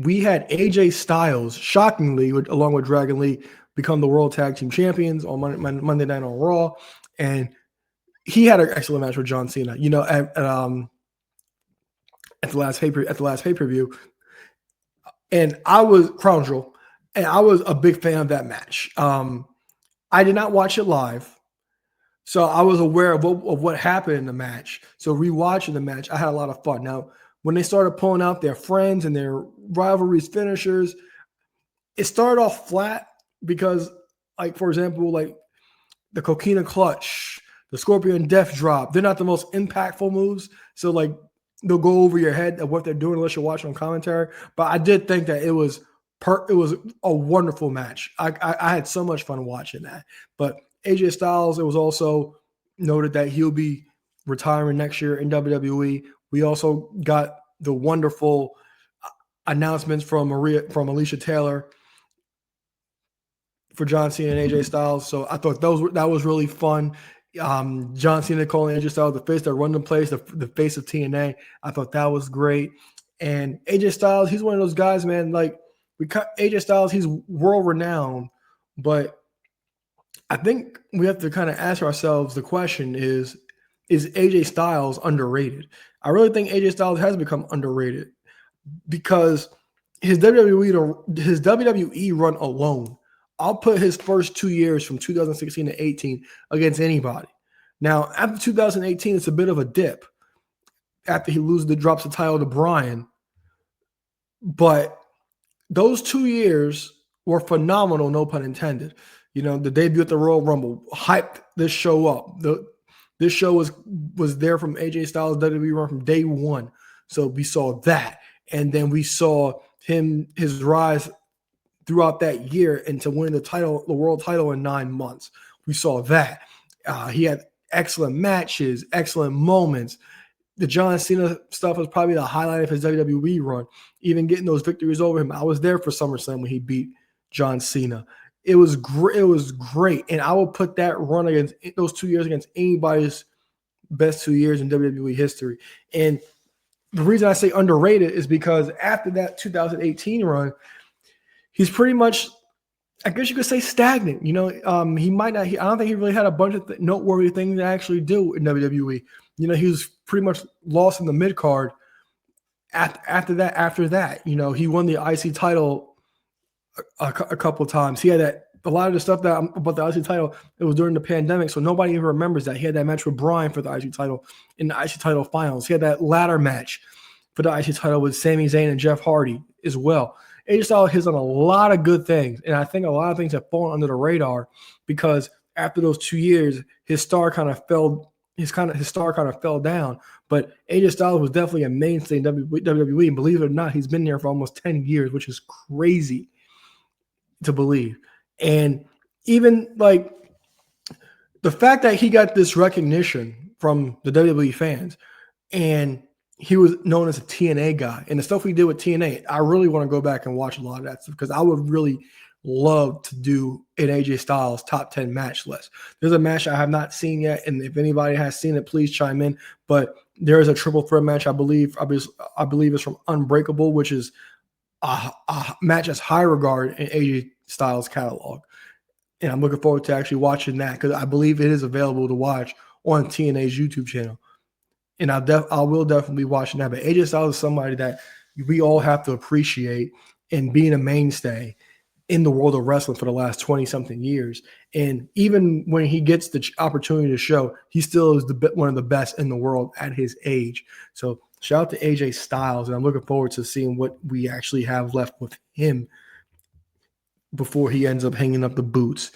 we had AJ Styles, shockingly, along with Dragon Lee, become the World Tag Team Champions on Monday Night on Raw, and he had an excellent match with John Cena. At the last pay per view, and I was Crown Jewel, and I was a big fan of that match. I did not watch it live, so I was aware of what happened in the match. So rewatching the match, I had a lot of fun. Now, when they started pulling out their friends and their rivalries finishers, it started off flat because, like, for example, like the Coquina Clutch, the Scorpion Death Drop, they're not the most impactful moves. So, like, they'll go over your head of what they're doing unless you're watching on commentary. But I did think that it was a wonderful match. I had so much fun watching that. But AJ Styles, it was also noted that he'll be retiring next year in WWE. We also got the wonderful announcements from Alicia Taylor for John Cena and AJ Styles. So I thought that was really fun. John Cena calling AJ Styles the face that run the place, the face of TNA. I thought that was great. And AJ Styles, he's one of those guys, man. Like, AJ Styles, he's world renowned, but I think we have to kind of ask ourselves the question: Is AJ Styles underrated? I really think AJ Styles has become underrated because his WWE run alone. I'll put his first 2 years from 2016 to 18 against anybody. Now, after 2018, it's a bit of a dip after he drops the title to Bryan. But those 2 years were phenomenal, no pun intended. You know, the debut at the Royal Rumble hyped this show up. This show was there from AJ Styles' WWE run from day one. So we saw that. And then we saw his rise throughout that year into winning the world title in 9 months. We saw that. He had excellent matches, excellent moments. The John Cena stuff was probably the highlight of his WWE run, even getting those victories over him. I was there for SummerSlam when he beat John Cena. It was great. And I will put that run against those 2 years against anybody's best 2 years in WWE history. And the reason I say underrated is because after that 2018 run, he's pretty much, I guess you could say, stagnant. You know, he might not. I don't think he really had a bunch of noteworthy things to actually do in WWE. You know, he was pretty much lost in the mid card. After that, you know, he won the IC title a couple of times. He had a lot of the stuff about the IC title. It was during the pandemic, so nobody even remembers that. He had that match with Bryan for the IC title in the IC title finals. He had that ladder match for the IC title with Sami Zayn and Jeff Hardy as well. AJ Styles has done a lot of good things, and I think a lot of things have fallen under the radar because after those 2 years, his star kind of fell. His star kind of fell down. But AJ Styles was definitely a mainstay in WWE, and believe it or not, he's been there for almost 10 years, which is crazy to believe. And even like the fact that he got this recognition from the WWE fans, and he was known as a TNA guy, and the stuff we did with TNA, I really want to go back and watch a lot of that stuff because I would really love to do an AJ Styles top 10 match list. There's a match I have not seen yet, and if anybody has seen it, please chime in. But there is a triple threat match I believe is from Unbreakable, which is a match that's high regard in AJ Styles' catalog. And I'm looking forward to actually watching that because I believe it is available to watch on TNA's YouTube channel. And I will definitely be watching that. But AJ Styles is somebody that we all have to appreciate and being a mainstay in the world of wrestling for the last 20-something years. And even when he gets the opportunity to show, he still is one of the best in the world at his age. So shout out to AJ Styles, and I'm looking forward to seeing what we actually have left with him before he ends up hanging up the boots.